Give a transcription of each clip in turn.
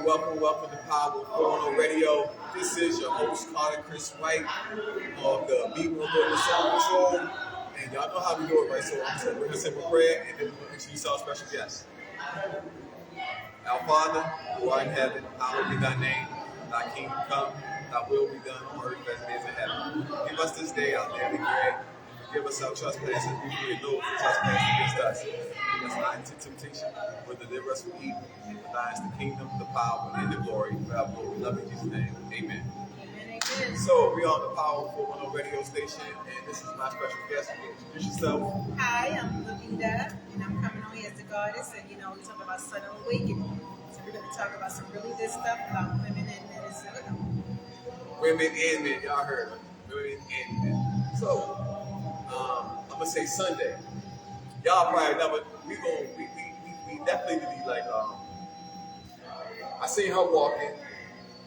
welcome to Power 410 Radio. This is your host, Carter Chris White of the Be More Good Soul Patrol. And y'all know how we do it, right? So I'm just going to bring a simple prayer and then we're going to introduce our special guest. Our Father, who art in heaven, hallowed be thy name. Thy kingdom come, thy will be done on earth as it is in heaven. Give us this day our daily bread. Forgive us our trespasses, we forgive those who trespass against us. Lead us not into temptation, but deliver us from evil. And for thine is the kingdom, the power, and the glory forever. We love you in Jesus' name. Amen. Amen. So we are on the Power 410 radio station, and this is my special guest. Introduce yourself. Hi, I'm Lavita, and I'm coming on here as the goddess, and we talk about sudden awakening. So we're going to talk about some really good stuff about women in Minnesota. Women and men, y'all heard them. Women and men. So I'm gonna say Sunday. Y'all probably never. We definitely be like. I seen her walking.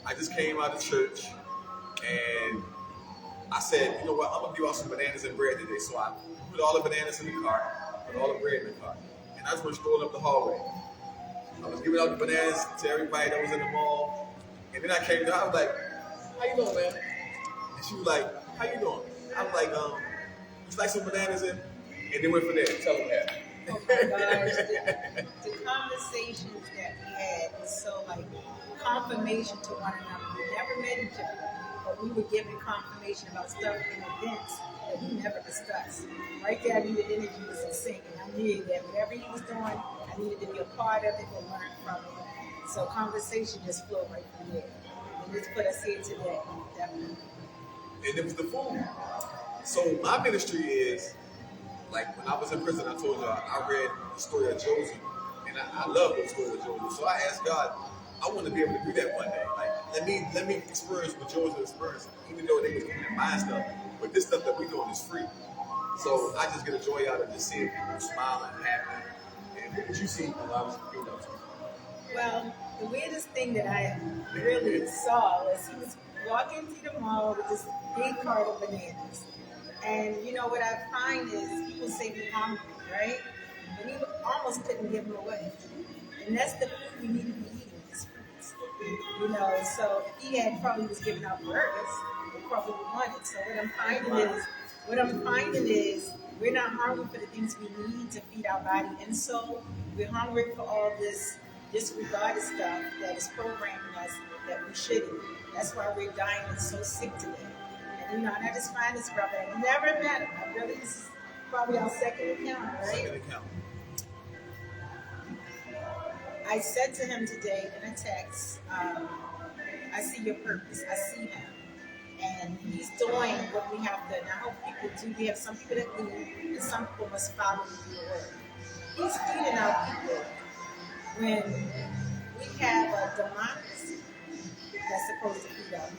I just came out of church, and I said, you know what? I'm gonna give out some bananas and bread today. So I put all the bananas in the cart, put all the bread in the cart, and I just went strolling up the hallway. I was giving out the bananas to everybody that was in the mall, and then I came down. I was like, "How you doing, man?" And she was like, "How you doing?" I was like, "Just like some bananas in," and then went from there. Tell them that. Oh my gosh, the conversations that we had was so like confirmation to one another. We never met each other, but we were giving confirmation about stuff in events that we never discussed. Right there, I knew the energy was in sync, and I knew that whatever he was doing, I needed to be a part of it and learn from it. So conversation just flowed right from there. And it's put us here today, definitely. And it was the food. So my ministry is, like when I was in prison, I told y'all, I read the story of Joseph, and I love the story of Joseph. So I asked God, I want to be able to do that one day. Like, let me experience what Joseph experienced, even though they was doing that mind stuff. But this stuff that we're doing is free. So I just get a joy out of just seeing people smiling, happy. And what did you see when I was doing that? Well, the weirdest thing that I really saw was he was walking through the mall with this big cart of bananas. And what I find is people say we're hungry, right? And we almost couldn't give them away. And that's the food we need to be eating, is fruits. So if he had probably was giving out burgers, we probably would want it. So what I'm finding is we're not hungry for the things we need to feed our body and soul. We're hungry for all this disregarded stuff that is programming us that we shouldn't. That's why we're dying and so sick today. And I just find this brother. I never met him. This is probably our second encounter, right? Second encounter. I said to him today in a text, I see your purpose. I see him. And he's doing what we have to. And I hope people do. We have some people that lead, and some people must follow the word. He's feeding our people when we have a democracy that's supposed to feed our people.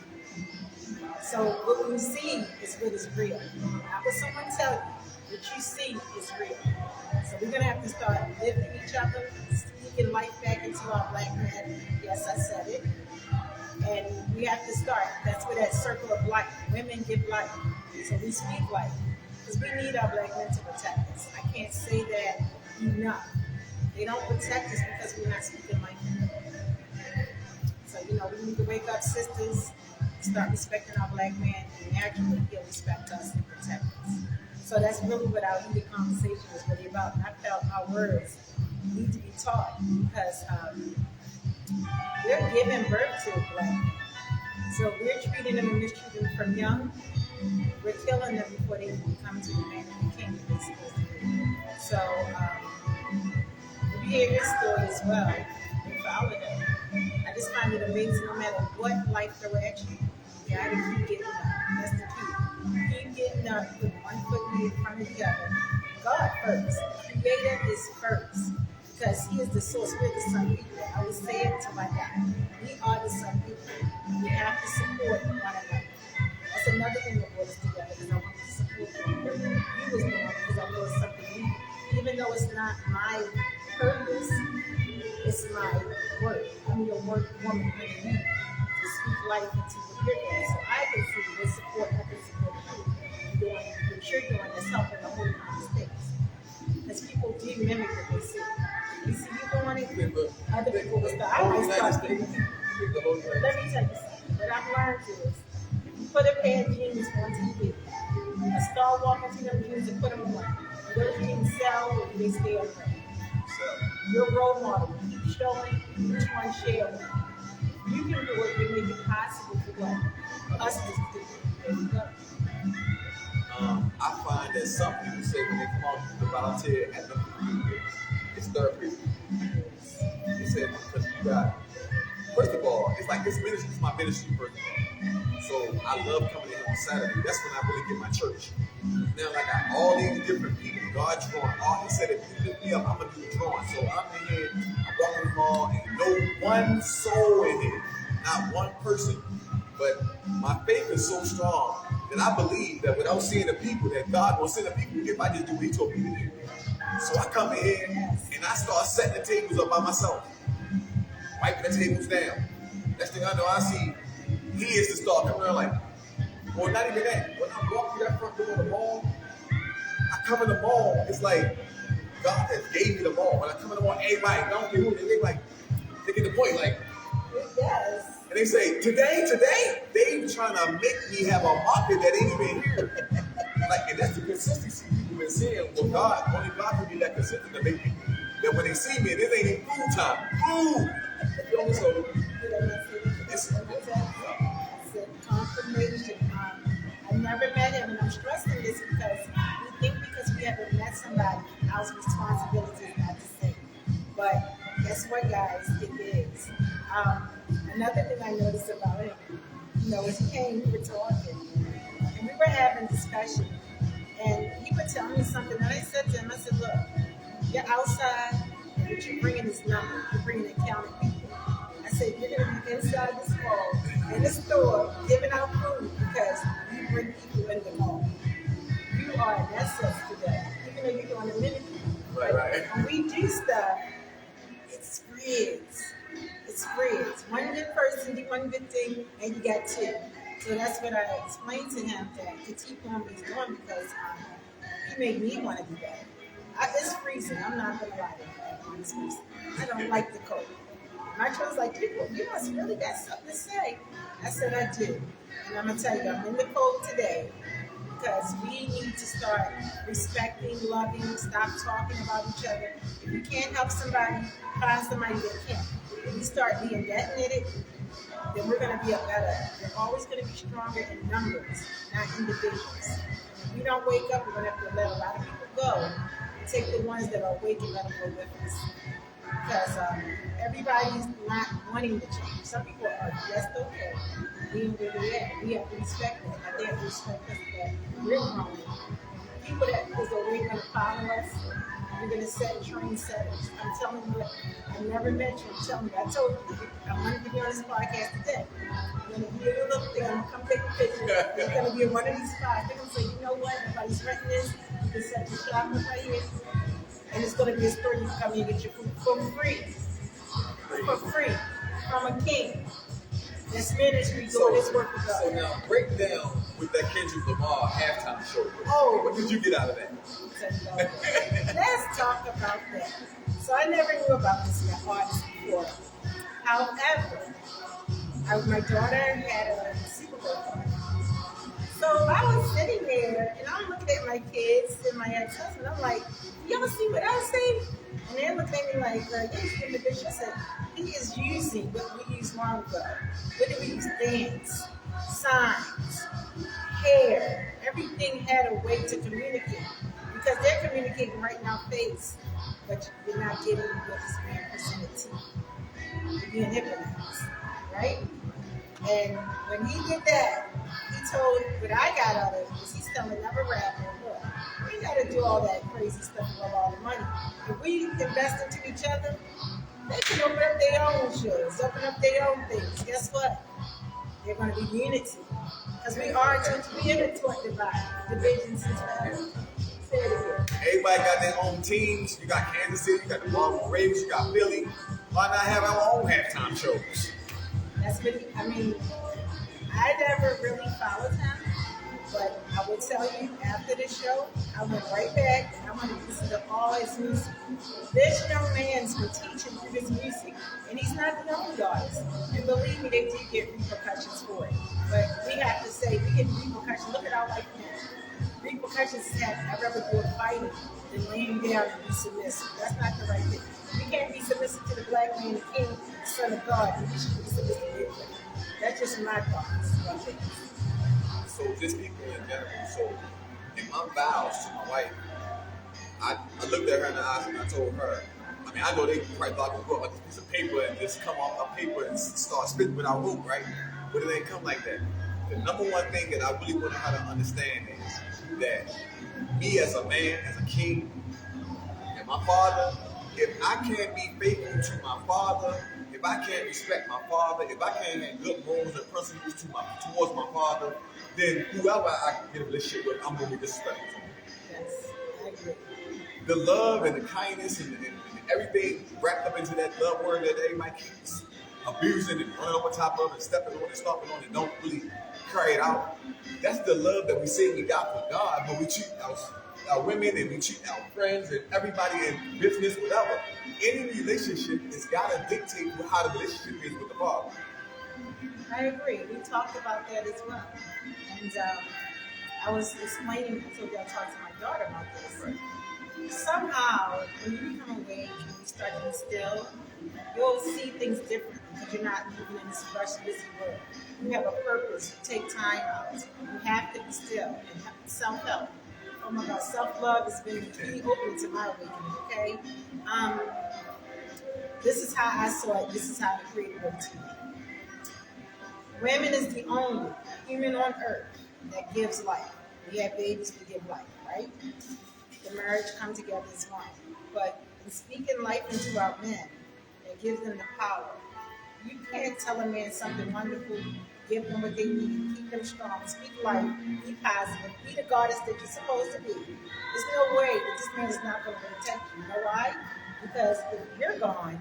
So what we see is what is real. Not what someone tell you. What you see is real. So we're going to have to start lifting each other, speaking life back into our black men. Yes, I said it. And we have to start. That's where that circle of life. Women give life. So we speak life. Because we need our black men to protect us. I can't say that enough. They don't protect us because we're not speaking life. So, we need to wake up, sisters, start respecting our black man, and naturally he'll respect us and protect us. So that's really what our heated conversation was really about. And I felt our words need to be taught because we're giving birth to a black man. So we're treating them and mistreating them from young. We're killing them before they even come to the man and the kingdom they're supposed to be. So we hear his story as well. We follow them. I just find it amazing no matter what life direction, you gotta keep getting up. That's the key. Keep getting up, put one foot in front of the other. God first. The Creator is first. Because He is the source. We're the sun people. I will say it until I die. We are the sun people. We have to support one another. That's another thing that brought us together because I want to support you. You was the one because I know it's something new. Even though it's not my purpose, it's my work. I'm your work woman under you to speak life into what you're doing. So I can see what support I can support you doing what you're doing that's helping the whole United States. Because people do mimic what they see. You see you doing it, other people will start. I might start doing it. let me tell you something. What I've learned is, if you put a pair of jeans on TV, I start walking to them jeans and put them on. Those jeans sell or do they stay on there? So, Your role model, keep showing which one share one. You can do it, you make it possible for what? Us to do. There you go. I find that some people say when they come out to volunteer at the community, it's therapy. They said because you got, first of all, it's like this ministry is my ministry, first of all. So I love coming in on Saturday. That's when I really get my church. Now, like I got all these different people, God's drawing. All He said, if you lift me up, I'm gonna do the drawing. So I'm in here, I'm walking the mall, and no one soul in here, not one person. But my faith is so strong that I believe that without seeing the people, that God will send the people if I just do what He told me to do. So I come in here and I start setting the tables up by myself, wiping the tables down. Next thing I know, I see He is the star coming around like, well, not even that. When I walk through that front door of the mall, I come in the mall, it's like God has gave me the mall. When I come in the mall, everybody, don't get who they like, they get the point, like, Yes. and they say, today, they trying to make me have a market that ain't even here. Like, and that's the consistency people been saying. Well, God, only God can be that consistent to make me, that when they see me, this ain't even food time. Food! You know, so, it's confirmation. I never met him, and I'm stressing this because we think because we haven't met somebody, our responsibility is not the same. But guess what, guys? It is. Another thing I noticed about him, as he came, we were talking, and we were having discussion, and he would tell me something, and I said to him, I said, look, you're outside, and what you're bringing is numbers, you're bringing account of people. I said, you're going to be inside this mall, in the store, giving out food, because you bring people in the mall. You are an asset to that, even though you're doing a ministry. right. When we do stuff, it spreads. It spreads. One good person do one good thing, and you got two. So that's what I explained to him, that to keep on what he's doing, because he made me want to do that. It's freezing. I'm not going to lie to you. It's freezing. I don't like the cold. My child's like, you must really got something to say. I said, I do. And I'm going to tell you, I'm in the cold today because we need to start respecting, loving, stop talking about each other. If you can't help somebody, find somebody that can. If we start being that knitted, then we're going to be a better. We're always going to be stronger in numbers, not individuals. If we don't wake up, we're going to have to let a lot of people go. Take the ones that are awake and let them go with us. Because everybody's not wanting to change. Some people are just okay being where they're at. We have to respect them. And they have to respect us that we're growing. People that is already going to follow us, we're going to set train setters. I'm telling you, I never met you. I'm telling you, I told you, I'm going to be on this podcast today. I'm going to be a little thing. I'm going to come take a picture. It's going to be in one of these spots. They're going to say, you know what? Nobody's renting this. You can set your shop up right here. And it's going to be a store you can come in and get your food for free. For free. From a king. This ministry doing this work with So us. now, break down with that Kendrick Lamar halftime show. Oh. What did you get out of that? Let's talk about that. So I never knew about this artist before. However, my daughter had a Super Bowl party. So I was sitting there and I'm looking at my kids and my ex-husband. I'm like, y'all see what I see? And they're looking at me like, yeah, the bishop said, he is using what we used long ago. What did we use? Dance, signs, hair. Everything had a way to communicate. Because they're communicating right now face, but you're not getting what is being presented to you. You're being hypnotized, right? And when he did that, he told what I got out of it was he's telling another rapper, look, we got to do all that crazy stuff with all the money. If we invest into each other, they can open up their own shows, open up their own things. Guess what? They're going to be unity. Because we are taught by divisions and stuff. Say it again. Everybody got their own teams. You got Kansas City, you got the Baltimore Ravens, you got Philly. Why not have our own halftime shows? That's what I never really followed him, But I will tell you, after the show, I went right back and I want to listen to all his music. This young man's been teaching through his music, and he's not the only artist. And believe me, they do get repercussions for it. But we have to say, we get repercussions. Look at our life now. Repercussions have I'd rather go fighting than laying down and be submissive. That's not the right thing. We can't be submissive to the black man, the king, the son of God, and we should be submissive to him. That's just my thoughts. So just people in general. So in my vows to my wife, I looked at her in the eyes and I told her, I mean, I know they probably thought I could put like a piece of paper and just come off a paper and start spitting without rope, right? But it ain't come like that. The number one thing that I really want her to understand is that me as a man, as a king, and my father, if I can't be faithful to my father, if I can't respect my father, if I can't have good morals and principles towards my father, then whoever I get a relationship with, I'm going to be disrespectful to him. Yes, I agree. The love and the kindness and everything wrapped up into that love word that everybody keeps abusing and running over top of and stepping on and stomping on and don't really carry it out. That's the love that we say we got for God, but we treat our women and we treat our friends and everybody in business, whatever. Any relationship has got to dictate how the relationship is with the Father. I agree. We talked about that as well. And I was explaining, I told you I talked to my daughter about this. Right. Somehow, when you become awake and you start to instill, you'll see things different because you're not moving in this rush, busy world. You have a purpose. You take time out. You have to be still and have self-help. Oh my God, self-love has been really open to my awakening, okay? This is how I saw it. This is how the Creator worked to me. Women is the only human on earth that gives life. We have babies, we give life, right? The marriage come together as one. But in speaking life into our men, it gives them the power. You can't tell a man something wonderful, give them what they need, keep them strong, speak life, be positive, be the goddess that you're supposed to be. There's no way that this man is not going to protect you. You know why? Because if you're gone,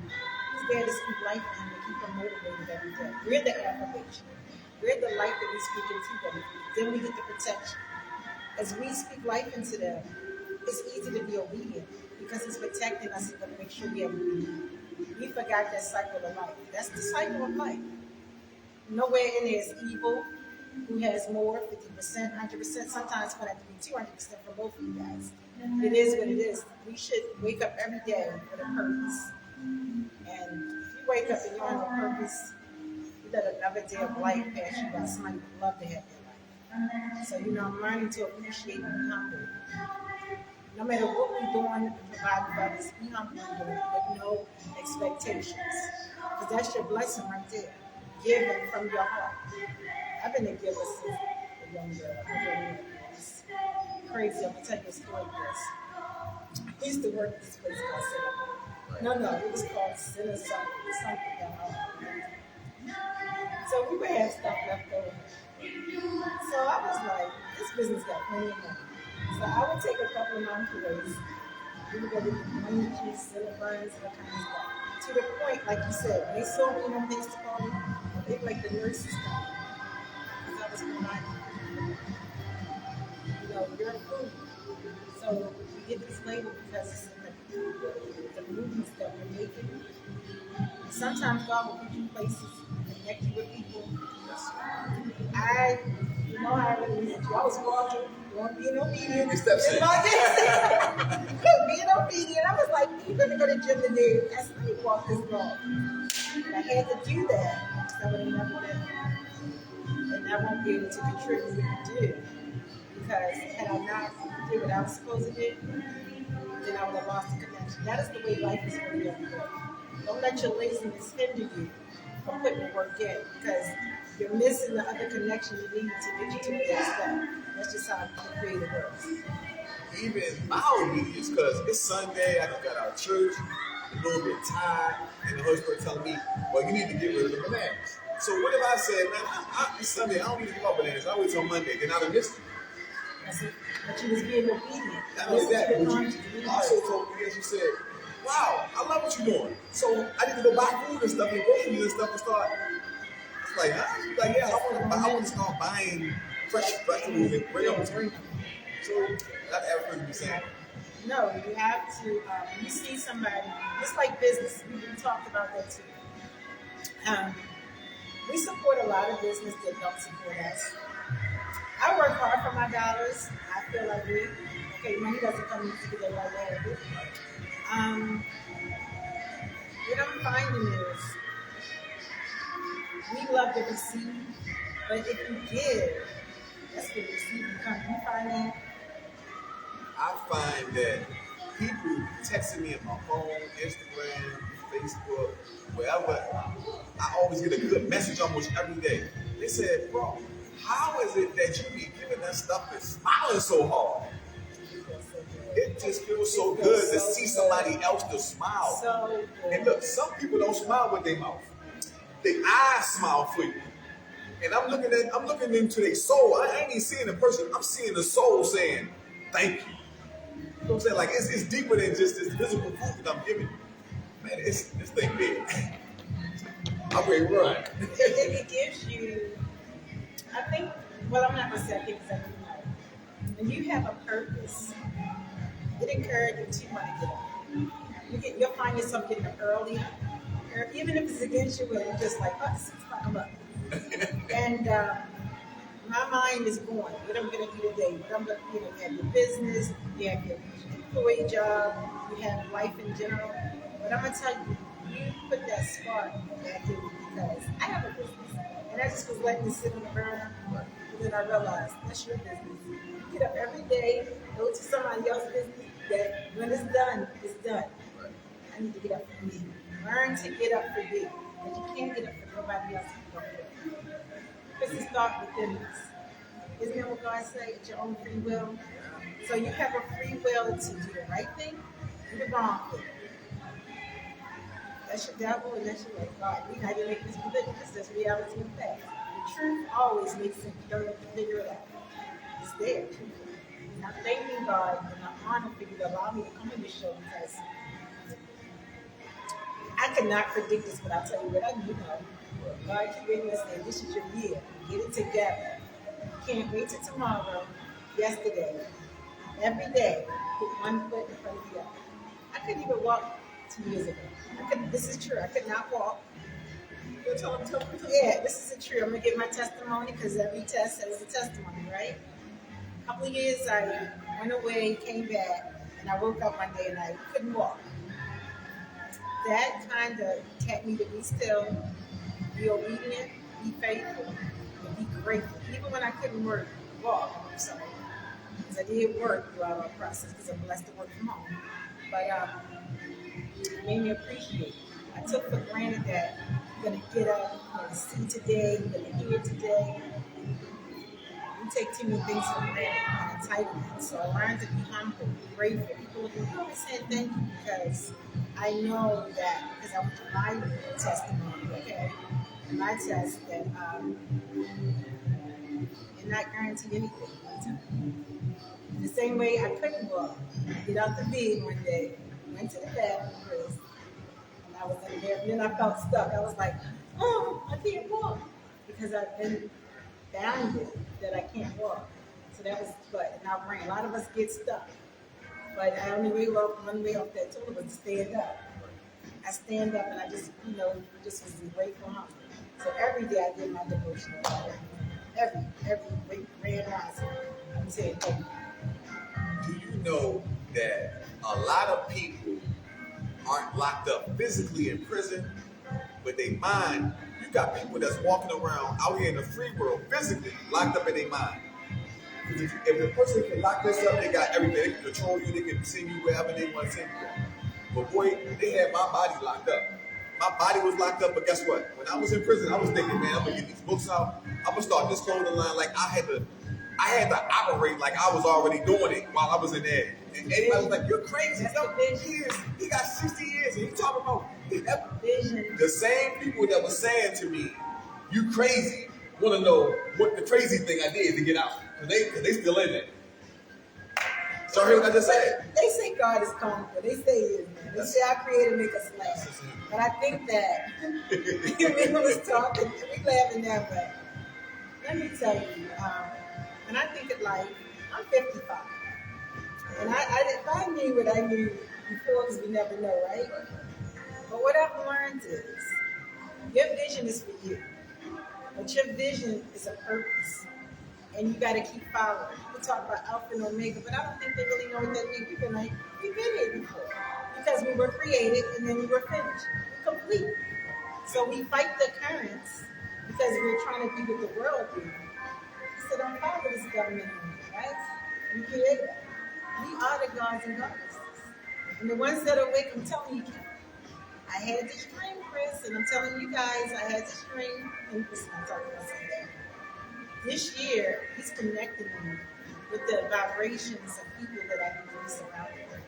he's there to speak life to you and keep them motivated every day. We're the affirmation. We're the life that we speak into them. Then we get the protection. As we speak life into them, it's easy to be obedient because he's protecting us and going to make sure we have obedience. We forgot that cycle of life. That's the cycle of life. Nowhere in there is evil. Who has more? 50%, 100%. Sometimes it's going to have to be 200% for both of you guys. It is what it is. We should wake up every day with a purpose. And if you wake up and you don't have a purpose, you let another day of life pass you by. Somebody would love to have that life. So, I'm learning to appreciate and be humble. No matter what we're doing to provide for others, be humble and do it with no expectations. Because that's your blessing right there. Give it from your heart. I've been a giver since a young girl. It's crazy. I'm going to tell you a story first. I used to work at this place called Cinema. No, it was called Cinema something down. So we would have stuff left over. So I was like, this business got plenty of money. So I would take a couple of my employees. We would go to the money juice, Cinnabons, and that kind of stuff. To the point, like you said, when they saw me on things to call me, they were like the nurses call me. Because I was providing. You're a food. So we get this label because it's in the movements that we're making. Sometimes God will put you in places and connect you with people. You know how I really met you. I was walking, being obedient. Being obedient. I was like, you're going to go to the gym today. Let me walk this dog. I had to do that. Because I would have never been. And I won't be able to contribute what you did. Because had I not did what I was supposed to do, then I would have lost the connection. That is the way life is for you every day. Don't let your laziness hinder you from putting the work in. Because you're missing the other connection you need to get you to the next step. That's just how the Creator works. Even my obedience, because it's Sunday, I just got out of church, a little bit tired, and the Holy Spirit telling me, well, you need to get rid of the bananas. So what if I said, man, it's Sunday, I don't need to give up bananas, I'll wait till Monday, then I'd have missed it. That's it. But you was being obedient. Not only that, but you also told me, as you said, wow, I love what you're doing. So I need to go buy food and stuff and groceries and stuff and start. Like, huh? Like, yeah, I want to start buying fresh vegetables and bring Yeah, them to bring you. them. So that everything be saying. No, you have to. You see somebody. It's like business. We talked about that too. We support a lot of business that don't support us. I work hard for my dollars. I feel like we. Okay, money doesn't come easy because they like that. What I'm finding is we love to receive, but if you give, that's what receiving comes. You find that? I find that people texting me on my phone, Instagram, Facebook, wherever, I always get a good message almost every day. They said, bro, how is it that you be giving us stuff and smiling so hard? It just feels so good to see somebody else to smile. So good. And look, some people don't smile with their mouth. Their eyes smile for you. And I'm looking into their soul. I ain't even seeing the person. I'm seeing the soul saying, thank you. You know what I'm saying? Like it's deeper than just this physical food that I'm giving you. Man, this thing big. I'm ready to run. It gives you, I think, well, I'm not going to say I think because I do know. When you have a purpose, it encourages you to want to get up. You'll find yourself getting up early, or even if it's against your will, you're just like, oh, 6 o'clock, I'm up. And my mind is going, what I'm going to do today, what I'm going to, you have your business, you have your employee job, you have life in general. But I'm going to tell you, you put that spark back in because I have a business. And I just was letting it sit on the burner. But then I realized, that's your business. You get up every day, go to somebody else's business, that when it's done, it's done. I need to get up for me. Learn to get up for you. But you can't get up for nobody else. Because it's dark within us. Isn't that what God said? It's your own free will. So you have a free will to do the right thing and the wrong thing. That's your devil and that's your God. We not even make this religious. That's reality and fact. The truth always makes sense. You don't have to figure it out. It's there. And I'm thanking God and I'm honored for you to allow me to come on this show because I could not predict this, but I'll tell you what I do know. God keep me saying, this is your year. Get it together. Can't wait till tomorrow. Yesterday. Every day. Put one foot in front of the other. I couldn't even walk 2 years ago. This is true. I could not walk. Yeah, this is true. I'm going to give my testimony because every test has a testimony, right? A couple of years I went away, came back, and I woke up one day and I couldn't walk. That kind of taught me to be still, be obedient, be faithful, and be grateful. Even when I couldn't walk, I'm sorry. Because I did work throughout our process because I'm blessed to work from home. But it made me appreciate it. I took for granted that I'm going to get up, I'm going to see today, I'm going to hear today. You take too many things for granted and entitlement. So I learned to be humble, be grateful. People look at me always saying thank you because I know that because I went to my testimony, okay? And my test that you're not guaranteed anything one time. The same way I couldn't walk. I get out the bed one day, went to the bathroom first, and I was in there, and then I felt stuck. I was like, oh, I can't walk. Because I've been bounded that I can't walk. So that was, and I ran. A lot of us get stuck. But I only way off that toilet was to stand up. I stand up and I just, just was grateful humble. So every day I did my devotional. Every grand rising. I'm saying thank you. Do you know that a lot of people aren't locked up physically in prison, but they mind, you got people that's walking around out here in the free world physically locked up in their mind. Because if the person can lock this up, they got everything. They can control you, they can send you wherever they want to send you. But boy, they had my body locked up. My body was locked up, but guess what? When I was in prison, I was thinking, man, I'm gonna get these books out. I'm gonna start this clothing line. Like I had to operate like I was already doing it while I was in there. And everybody was like, "You're crazy. He got 60 years, and you talking about the same people that were saying to me, you crazy, want to know what the crazy thing I did to get out. Because they still in there. So I heard what I just said. They say God is comical. They say he is, man. They say our creator make us laugh. But I think that when we was talking, we laughing now, but let me tell you, when I think of life, I'm 55. And if I knew what I knew before, because we never know, right? But what I've learned is your vision is for you, but your vision is a purpose. And you got to keep following. People talk about Alpha and Omega, but I don't think they really know what that means. We've been here before. Because we were created and then we were finished. We're complete. So we fight the currents because we're trying to do what the world do. So don't follow this government, right? We created it. We are the gods and goddesses. And the ones that are awake, I'm telling you, I had this dream, Chris, and I'm telling you guys, I had this dream, and this I'm talking about something. This year, he's connecting me with the vibrations of people that I need to be surrounded with.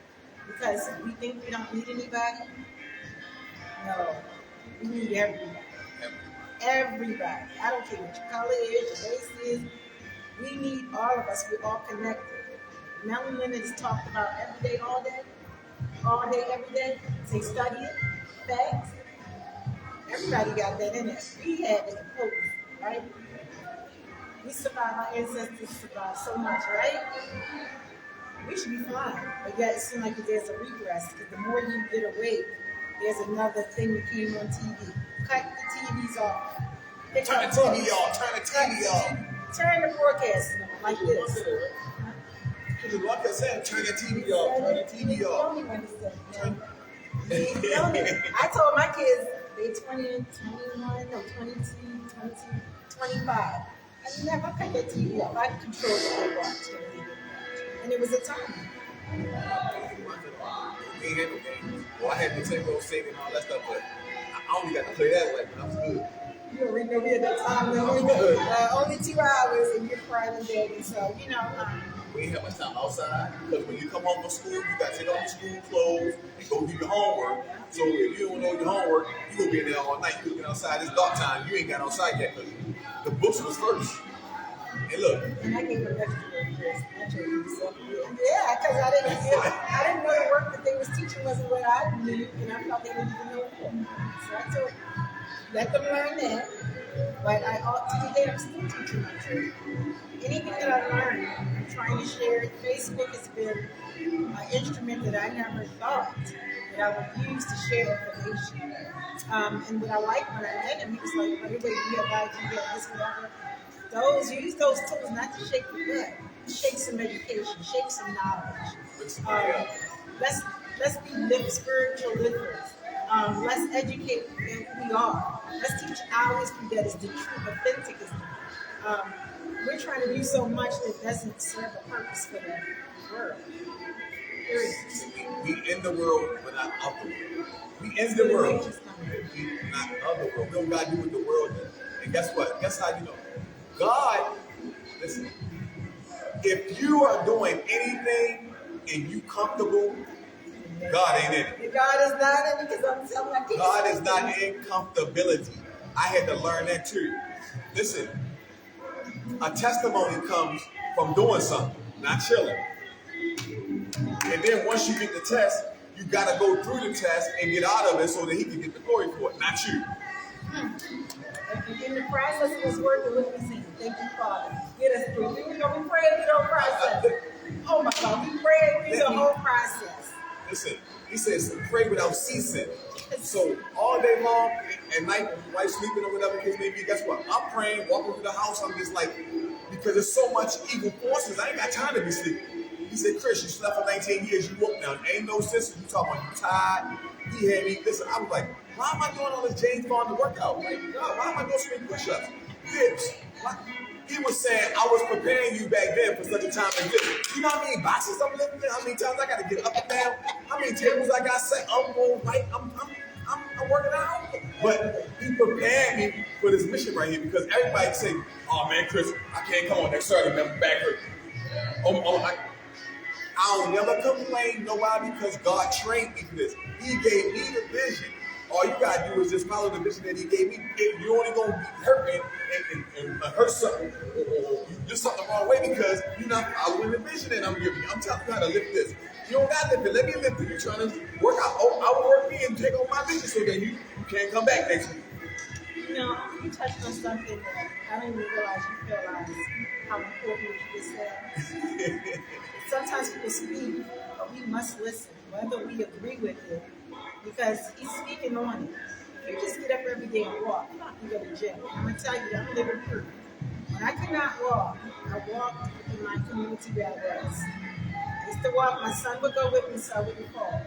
Because we think we don't need anybody. No, we need everybody. Everybody. I don't care what your color is, your race is. We need all of us. We're all connected. Melanin is talked about every day, all day, every day. Say study it, facts. Everybody got that in it. We had it imposed, right? We survived, our ancestors survived so much, right? We should be fine. But yet it seems like there's a regress because the more you get away, there's another thing that came on TV. Cut the TVs off. Turn the TV off. Turn the TV off. Turn the broadcast on like this. Because like I said, turn the TV off. Turn the TV off. I told my kids they're 20 and 21, no, 22, 22, 25. I never cut that TV off. I control what they watch. And it was a time. Well, I had Nintendo, Sega, and all that stuff, but I only got to play that like when I was good. You already know we had that time. Only 2 hours and you're crying and begging. So, we ain't have much time outside because when you come home from school, you got to take off your school clothes and go do your homework. So if you don't know your homework, you gonna be in there all night. You looking outside. It's dark time. You ain't got outside yet because the books was first. And look. And I gave them extra work. Yeah, because I didn't know the work that they was teaching wasn't what I knew, and I thought they didn't even know it. So I told let them learn that. But to today, I'm still teaching my children. Anything that I learned, I'm trying to share it. Facebook has been an instrument that I never thought that I would use to share information. And what I like when I met him, he was like, everybody, you have idea, this, whatever. Use those tools not to shake the gut, shake some education, shake some knowledge. Let's be spiritual lifters. Let's educate who we are. Let's teach our history that is the true, authentic history. We're trying to do so much that doesn't serve a purpose for the world. We in the world, but not of the world. We in the world, we not of the world. We don't got to do what the world does. And guess what? Guess how you know? God, listen, if you are doing anything and you comfortable, God ain't in it. God is not in it because I'm telling my kids. God is not in comfortability. I had to learn that too. Listen, a testimony comes from doing something, not chilling. And then once you get the test, you got to go through the test and get out of it so that he can get the glory for it, not you. In the process of this work, what we see. Thank you, Father. Get us through. We prayed through the whole process. Oh my God, we prayed through the whole process. Listen, he says pray without ceasing. So all day long, at night when your wife's sleeping or whatever the case may be, guess what? I'm praying, walking through the house. I'm just like, because there's so much evil forces, I ain't got time to be sleeping. He said, Chris, you slept for 19 years, you woke now. Ain't no sense. You talking about you tired. He had me. Listen, I was like, why am I doing all this James Bond workout? Like, God, why am I doing so many push-ups? Dips. He was saying, I was preparing you back then for such a time as this. You know how many boxes I'm lifting? How many times I got to get up and down? How many tables I got set? I'm going right. I'm working out. But he prepared me for this mission right here because everybody say, oh man, Chris, I can't come on next Saturday, man, my back hurt. I'll never complain nobody because God trained me for this. He gave me the vision. All you gotta do is just follow the vision that he gave me. You're only gonna be hurting and hurt something or you do something the wrong way because you're not following the vision that I'm giving you. I'm telling you how to lift this. You don't gotta lift it. Let me lift it. You're trying to work out. I will work me and take on my vision so that you can't come back next week. You touched on something that I don't even realize you realize how important what you just said. Sometimes people speak, but we must listen, whether we agree with it, because he's speaking on it. If you just get up every day and walk, you're not going to go to jail. I'm going to tell you, I'm living proof. When I could not walk, I walked in my community where I was. I used to walk, my son would go with me so I wouldn't fall.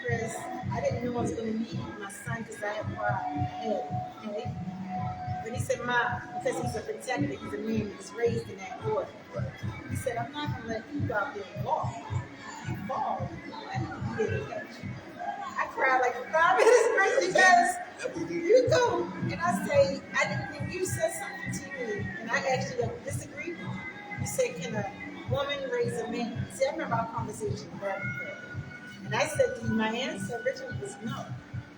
Because I didn't know I was going to need my son because I had pride. Okay? But he said, Mom, because he's a protector, he's a man, he was raised in that order. He said, I'm not going to let you go out there and walk. If you fall, I didn't catch you. I cried like 5 minutes because you go. And I say, I didn't think you said something to me. And I actually disagree with you. You said, can a woman raise a man? See, I remember our conversation about that. And I said to you, my answer originally was no.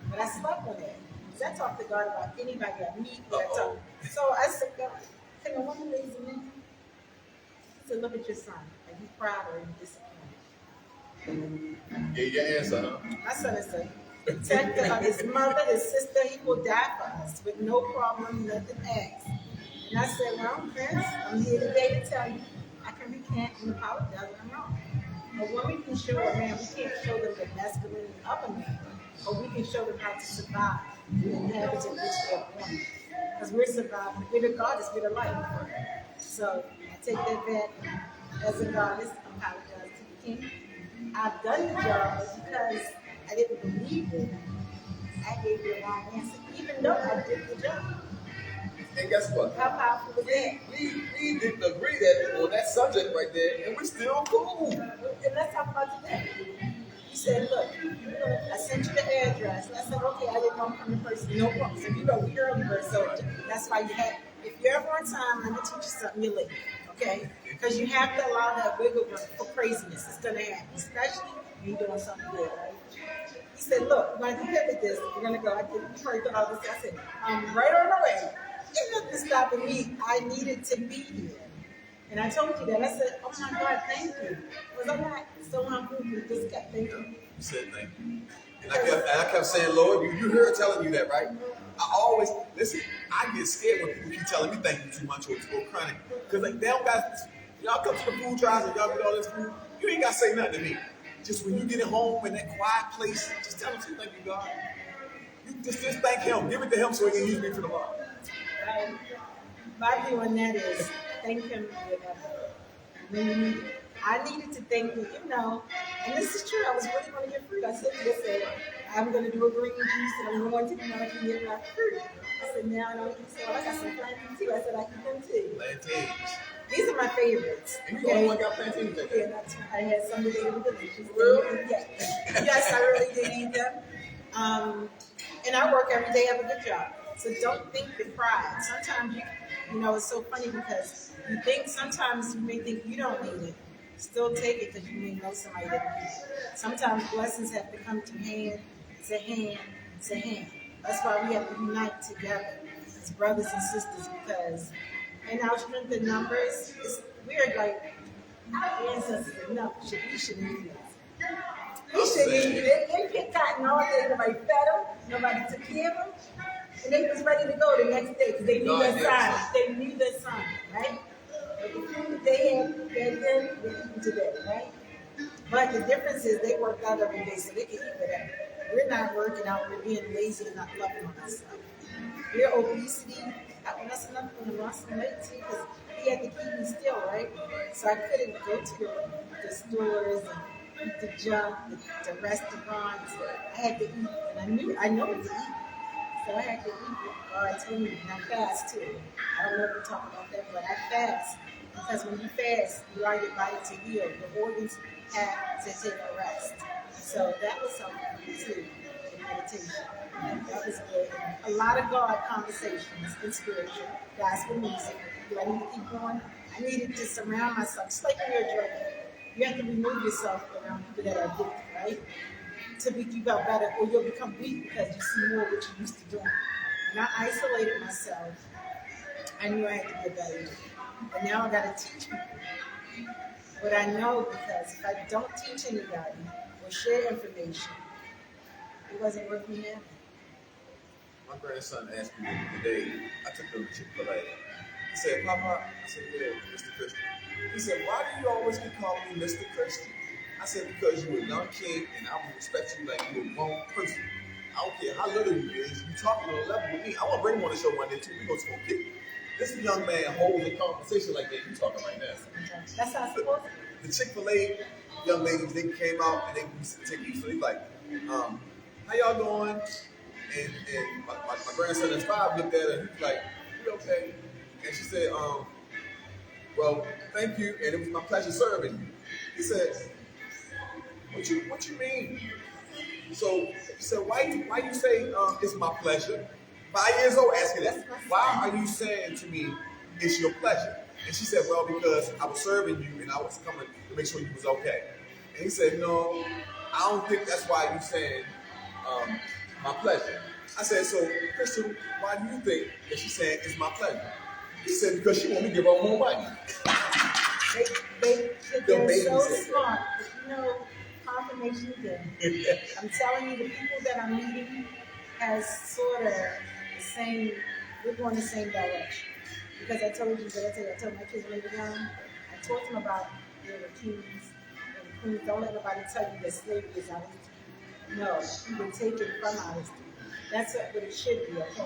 But I slept on it. Because I talk to God about anybody I meet. So I said, God, can a woman raise a man? He said, look at your son. Are you proud or are you disappointed? Yeah, your answer, huh? My son is a protector of his mother, his sister. He will die for us with no problem, nothing asked. And I said, well, Prince, I'm here today to tell you I can recant and apologize when I'm wrong. A woman can show a man, we can't show them the masculine of a man, but we can show them how to survive the inhabitants in which they're born. Because we're surviving. We're the goddess, we're the light. So I take that back as a goddess, apologize to the king. I've done the job because I didn't believe it. I gave you the wrong answer, even though I did the job. And guess what? How powerful was that? We didn't agree that on that subject right there, and we're still cool. And let's talk about today. You said, look, I sent you the address. And I said, okay, I didn't know I'm the person. No problem. So you know, we early bird, so that's why you have, if you're ever on time, let me teach you something, you're late. Okay? Because you have to allow that wiggle room for craziness. It's going to happen, especially when you're doing something good, right? He said, look, when I pivot this, we're going to go. I did before he thought I was, I said, I'm right on the way. There's nothing stopping me. I needed to be here. And I told you that. I said, oh my God, thank you. Because I'm not so humble. You just kept thinking. You said thank you. And I kept saying, Lord, you heard telling you that, right? I always, listen, I get scared when people keep telling me thank you too much or chronic. Because like, they don't got, y'all come to the food trials and y'all get all this food, you ain't got to say nothing to me. Just when you get at home in that quiet place, just tell them, say thank you, God. You just thank him. Give it to him so he can use me for the Lord. My view on that is thank him whenever. I needed to thank him, and this is true. I was really going to get fruit. I said, listen, I'm going to do a green juice and I'm going to the market and get my fruit. I said, now I don't eat so I got some plantains too. I said, I eat them too. Plantains. These are my favorites. And you the only one got plantains? Yeah, that's right. I had some today that were delicious. Really? Yes, I really did eat them. And I work every day, have a good job. So don't think with pride. Sometimes it's so funny because you think sometimes you may think you don't need it. Still take it because you may know somebody that needs it. Sometimes blessings have to come to hand to hand to hand. That's why we have to unite together as brothers and sisters because in our strength in numbers, we're like, our ancestors enough. We shouldn't need it. We shouldn't need it. They picked cotton all day. Nobody fed them. Nobody took care of them. And they was ready to go the next day because they knew their sign. They knew their sign, right? But the food that they had back then, they're eating today, right? But the difference is they worked out every day so they can eat whatever. We're not working out. We're being lazy and not loving on ourselves. We're obesity. That's another thing. I lost some weight too because he had to keep me still, right? So I couldn't go to the stores and eat the junk, the restaurants. I had to eat, and I know what to eat. So I had to eat what God told me, and I fast too. I don't know if we talk about that, but I fast. Because when you fast, you allow your body to heal. The organs have to take a rest. So that was something for me too, in meditation. That was good. A lot of God conversations in spiritual, gospel music. Do I need to keep going? I needed to surround myself. Just like when you're drinking, you have to remove yourself around people that are addicted, right? To be you got better, or you'll become weak because you see more what you used to do. And I isolated myself. I knew I had to get better. But now I got to teach people. But I know because if I don't teach anybody or share information, it wasn't worth me having. My grandson asked me today, I took him to Chick-fil-A. He said, Papa, I said, yeah, Mr. Christian. He said, why do you always keep calling me Mr. Christian? I said, because you're a young kid and I will respect you like you're a grown person. I don't care how little you is, you talking on a level with me. I want to bring him on the show one day too. We go smoke kick. This young man holds a conversation like that. You talking right now. That's how it's supposed to be. The Chick-fil-A young ladies, they came out and they used to take me. So they like, how y'all doing? And my grandson at 5 looked at her and he was like, we okay? And she said, well, thank you, and it was my pleasure serving you. He said, what you mean? So he said, why you say it's my pleasure? 5 years old asking that. Why are you saying to me it's your pleasure? And she said, well, because I was serving you and I was coming to make sure you was okay. And he said, no, I don't think that's why you saying my pleasure. I said, so Crystal, why do you think that she's saying it's my pleasure? He said, because she want me to give her more money. They're so smart. But you know, confirmation again. I'm telling you, the people that I'm meeting has sort of the same, we're going the same direction. Because I told you, I told my kids when they were young, I taught them about there were kings and queens. Don't let nobody tell you that slavery is out of history. No, you were taken from our history. That's what it should be, okay?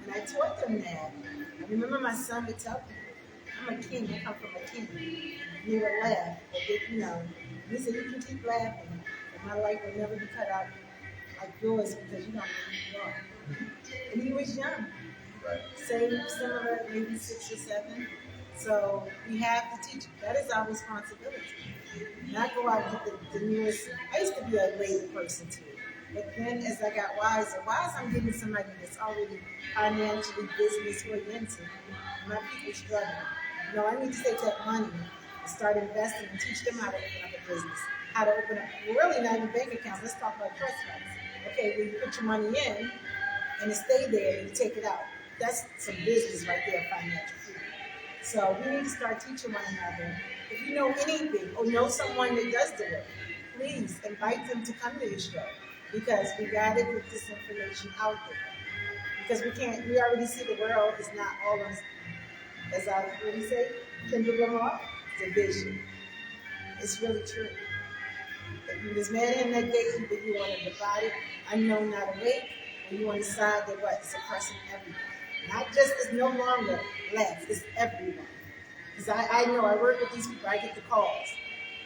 And I taught them that. I remember my son would tell people, I'm a king, I come from a king. He would laugh, but you know, he said, you can keep laughing, but my life will never be cut out like yours because you don't know who you are. And he was young. Right. Same, similar, maybe 6 or 7. So we have to teach. That is our responsibility. Not go out and get the newest. I used to be a lady person too. But then as I got wiser, I'm getting somebody that's already financially business oriented. My people struggling. You know, I need to take that money and start investing and teach them how to open up a business. How to open up, really not even bank accounts. Let's talk about trust funds. Okay, well, you put your money in and it stay there and you take it out. That's some business right there, financial freedom. So we need to start teaching one another. If you know anything or know someone that does the work, please invite them to come to the show because we got to get this information out there. Because we already see the world is not all of, as I really say, Kendra Lamar, division. It's really true. If you was mad at that day, either you want to divide it, unknown, not awake, and you want to decide that what is oppressing everyone. Not just, it's no longer left, it's everyone. Because I know, I work with these people, I get the calls.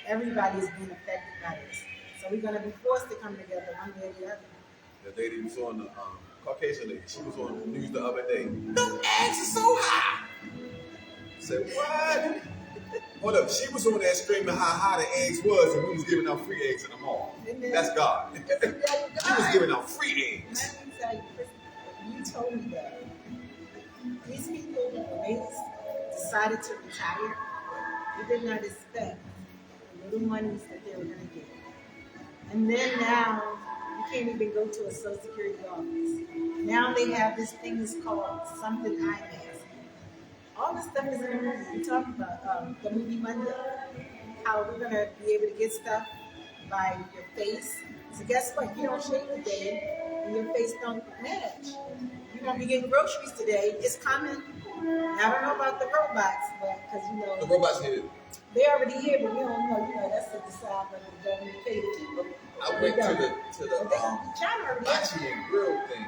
Everybody is being affected by this. So we're going to be forced to come together one way or the other. The lady was on the Caucasian lady, she was on the news the other day. The eggs are so high. I said, what? Hold up, she was on there screaming how high the eggs was and we was giving out free eggs in the mall. That's God. She was giving out free eggs. Let me tell you, you told me that. These people, when they decided to retire, they did not expect the little monies that they were going to get. And then now, you can't even go to a Social Security office. Now they have this thing that's called something IMAX. All this stuff is in the movie. We talked about the movie Monday, how we're going to be able to get stuff by your face. So guess what? You don't shave today, and your face don't match. You're going to be getting groceries today. It's coming. I don't know about the robots, but because you know the robots here. They already here, but we don't know. You know, that's to decide whether the government pay to keep them. I went to the Hibachi and grill thing,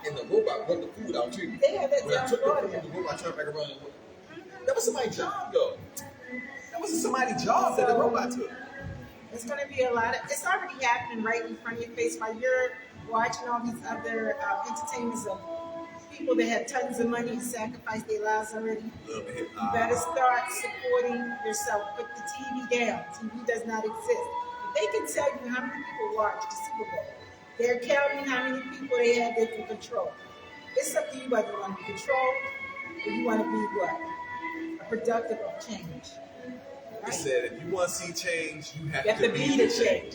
and the robot brought the food out too. They have that when I took the down food, the robot turned back around. That was somebody's job, though. That wasn't somebody's job that the robot took. It's going to be a lot of. It's already happening right in front of your face while you're watching all these other entertainments of people that have tons of money and sacrifice their lives already. You better start supporting yourself. Put the TV down. TV does not exist. They can tell you how many people watch the Super Bowl. They're counting how many people they have they can control. It's up to you whether you want to be controlled or you want to be what? A productive of change. Right? It said if you want to see change, you have to be the change.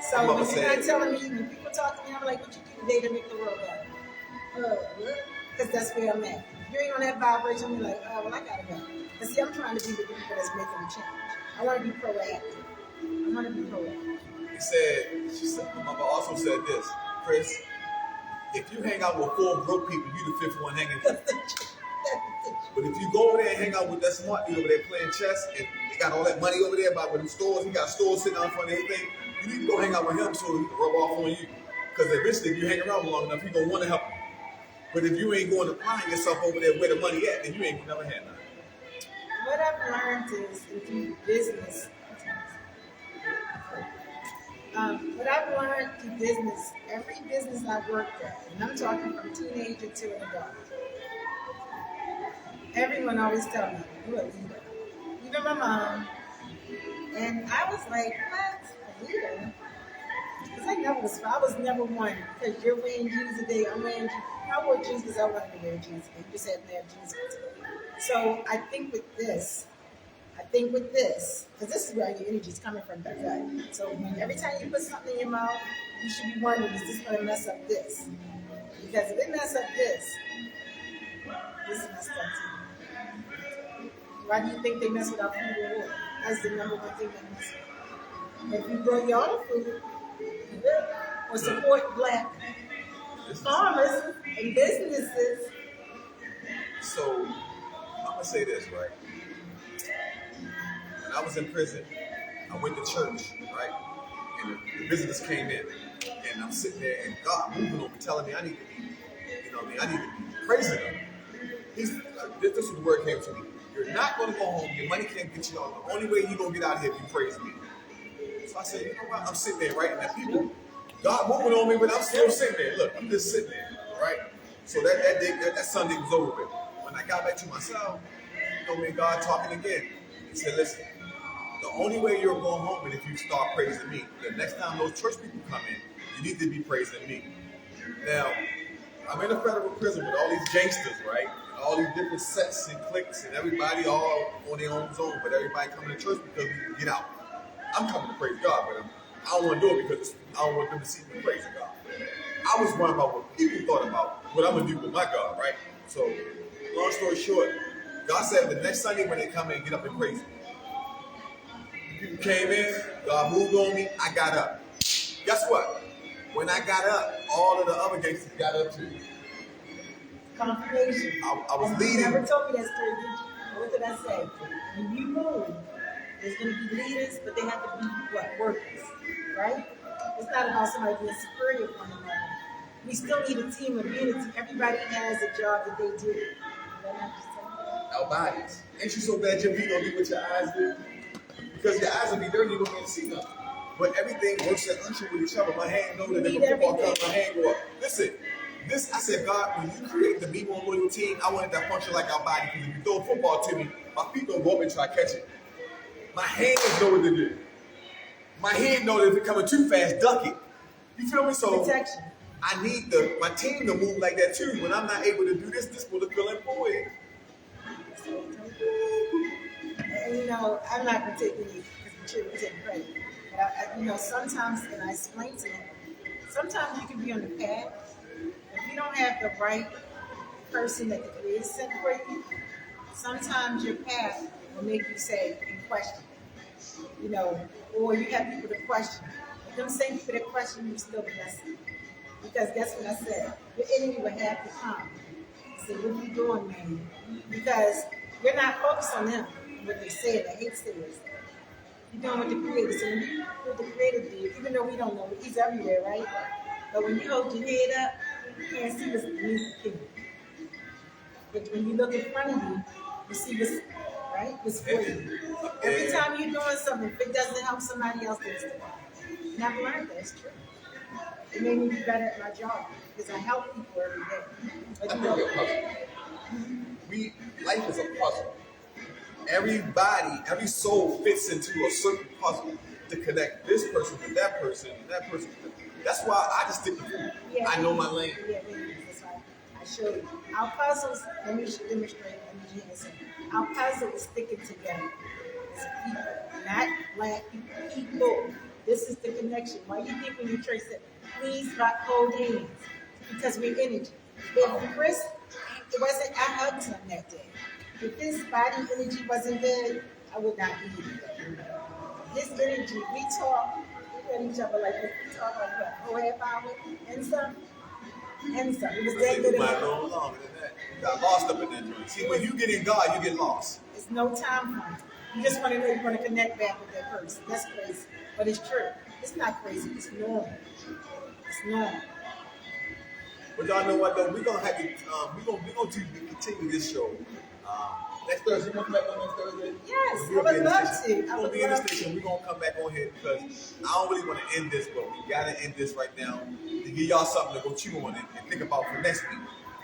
So when you're not telling me, when people talk to me, I'm like, what you do today to make the world better? Because that's where I'm at. If you ain't on that vibration, you're like, oh, well, I gotta go. But see, I'm trying to be the people that's making the change. I want to be proactive. He said, my mother also said this, Chris, if you hang out with 4 broke people, you the 5th one hanging. But if you go over there and hang out with that smart dude over there playing chess, and they got all that money over there by with them stores, he got stores sitting out in front of everything. You need to go hang out with him so he can rub off on you. Because eventually, if you hang around long enough, he gonna want to help you. But if you ain't going to find yourself over there where the money at, then you ain't gonna never have nothing. What I've learned is if you business, what I've learned through business, every business I worked at, and I'm talking from teenager to an adult, everyone always tell me, you're a leader. Even my mom. And I was like, what? A leader? Because I was never one. Because you're wearing jeans today, I'm wearing jeans. I wore jeans because I wanted to wear jeans. You just had to have jeans. So I think with this, because this is where your energy is coming from, the gut. So every time you put something in your mouth, you should be wondering, is this going to mess up this? Because if it mess up this messed up too. Why do you think they mess with our food and water? That's the number one thing they mess with. If you grow your own food, or support black farmers and businesses. So I'm gonna say this, right? When I was in prison, I went to church, right? And the visitors came in, and I'm sitting there, and God moving on me, telling me I need to be, I need to be praising Him. This is the word came to me. You're not going to go home. Your money can't get you out. The only way you're going to get out of here if you praise me. So I said, you know what? I'm sitting there, right? And that people, God moving on me, but I'm still sitting there. Look, I'm just sitting there, right? So that Sunday was over with. When I got back to myself, me and God talking again. He said, listen, the only way you're going home is if you start praising me. The next time those church people come in, you need to be praising me. Now, I'm in a federal prison with all these gangsters, right? All these different sets and cliques and everybody all on their own zone, but everybody coming to church because we can get out. I'm coming to praise God, but I don't want to do it because I don't want them to see me praising God. I was worried about what people thought about what I'm going to do with my God, right? So, long story short, God said the next Sunday when they come in, get up and praise Him. People came in, God moved on me, I got up. Guess what? When I got up, all of the other gangsters got up too. Confirmation. I was leading. You never told me that story, did you? What did I say? When you move, there's going to be leaders, but they have to be workers, right? It's not about somebody being superior to one another. We still need a team of unity. Everybody has a job that they do. Our bodies. Ain't you so bad your feet don't do what your eyes do? Because your eyes will be dirty, you don't get to see nothing. But everything works in unction with each other. My hand know that if a football comes, my hand go up. Listen. I said, God, when you create the Me One Loyal team, I wanted that function like our body. Because if you throw a football to me, my feet don't go up and try to catch it. My hands know what to do. My hand know that if it's coming too fast, duck it. You feel me? So protection. I need my team to move like that too. When I'm not able to do this will feel important. And I'm not going to take any because the take credit. But sometimes, and I explain to them, sometimes you can be on the path. If you don't have the right person that the Creator sent for you, sometimes your path will make you say and question. Or you have people to question. But them same people that question you still blessing. Because guess what I said? Your enemy will have to come. Say, what are you doing, man? Because you're not focused on them, what they say, the hate sayers. You're doing what the Creator said. When you do what the Creator did, even though we don't know, He's everywhere, right? But when you hold your head up, you can't see what's beneath the king. But when you look in front of you, you see what's for you. Every time you're doing something, if it doesn't help somebody else, it's the problem. And I've learned that, it's true. It made me be better at my job because I help people every day. But life is a puzzle. Every soul fits into a certain puzzle to connect this person with that person and that person. That's why I just stick to food. Yeah, I know my lane. Yeah, that's why I show you. Our puzzles, let me demonstrate. Our puzzle is sticking together. It's people, not black people. This is the connection. Why you think when you trace it, please hold hands because we're energy. If Chris, it wasn't, I hugged him that day. If his body energy wasn't good, I would not be here. His energy, we at each other like this. We talk like that whole half hour and stuff. And some. It was I that think good we of might a go longer than that. You got lost up in that joint. See, when you get in God, you get lost. It's no time for it. You just want to know you're going to connect back with that person. That's crazy. But it's true. It's not crazy. It's normal. It's normal. But y'all know what though? We're gonna have to continue this show. Next Thursday, you wanna come back on next Thursday? Yes, We'll I be would in the love station. to. I We're gonna would be in the love station. to. We're gonna come back on here because I don't really want to end this, but we gotta end this right now to give y'all something to go chew on and think about for next week.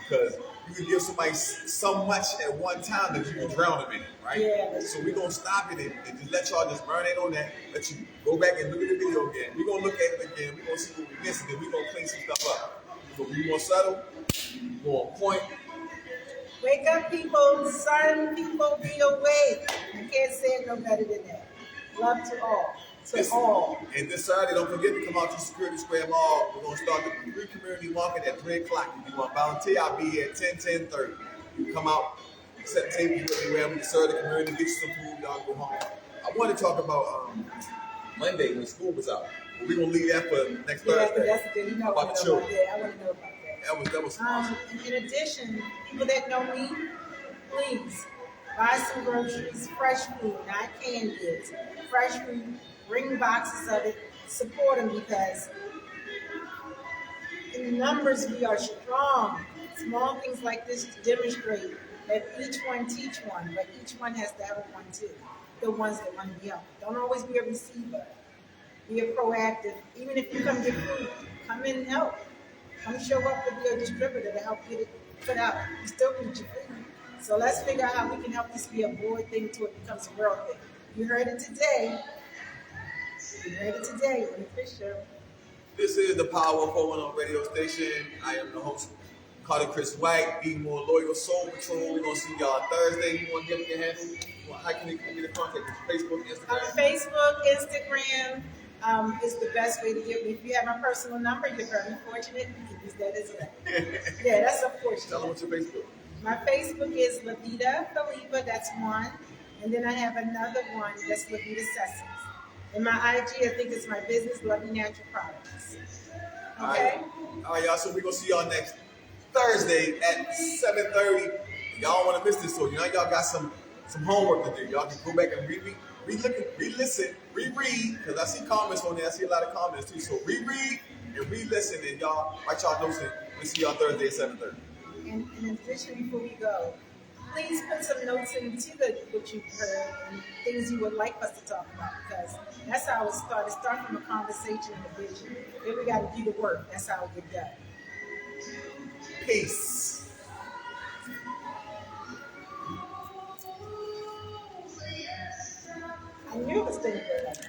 Because you can give somebody so much at one time that you can drown them in it, right? Yeah. So we're gonna stop it and just let y'all just marinate on that. Let you go back and look at the video again. We're gonna look at it again. We're gonna see what we missed, and then we're gonna clean some stuff up. So we gonna settle, we on point. Wake up, people. Sun people, be awake. I can't say it no better than that. Love to all. To all. And this Saturday, don't forget to come out to Security Square Mall. We're gonna start the free community market at 3 o'clock. If you want to volunteer, I'll be here at 10:30. You come out, set tables everywhere. We can serve the community, get you some food, y'all go home. I want to talk about Monday when school was out. But we're gonna leave that for next Yeah, Thursday. that's good. You know About the children. I want to know about that. That was awesome. In addition, people that know me, please buy some groceries, fresh food, not canned goods. Fresh food, bring boxes of it, support them because in numbers we are strong. Small things like this demonstrate that each one teach one, but each one has to have one too. The ones that want to be helped. Don't always be a receiver. Be a proactive. Even if you come get food, come in and help. Come show up with your distributor to help get it put out. You still need your food. So let's figure out how we can help this be a board thing until it becomes a world thing. You heard it today. You heard it today on the Fish Show. This is the Power 410 radio station. I am the host, Carter Chris White. Be more loyal, Soul Patrol. We're gonna see y'all Thursday. You want to give me a handle? How can you get in contact with Facebook, Instagram? Facebook, Instagram is the best way to get me. If you have my personal number, you're very fortunate. You can use that as well. Yeah, that's unfortunate. Tell them what's your Facebook. My Facebook is Lavita Felipa, that's one. And then I have another one that's Lavita Sessions. And my IG, I think it's my business, Lovely Natural Products. Okay? All right, y'all. So we're going to see y'all next Thursday at 7:30. Y'all want to miss this, so y'all got some homework to do. Y'all can go back and re-listen, reread, because I see comments on there. I see a lot of comments too. So reread and re-listen, and y'all write y'all notes in. We'll see y'all Thursday at 7:30. And in addition, before we go, please put some notes into what you've heard and things you would like us to talk about, because that's how it started. Start from a conversation and a vision. Then we got to do the work. That's how it get done. Peace. I knew it was going to go like that.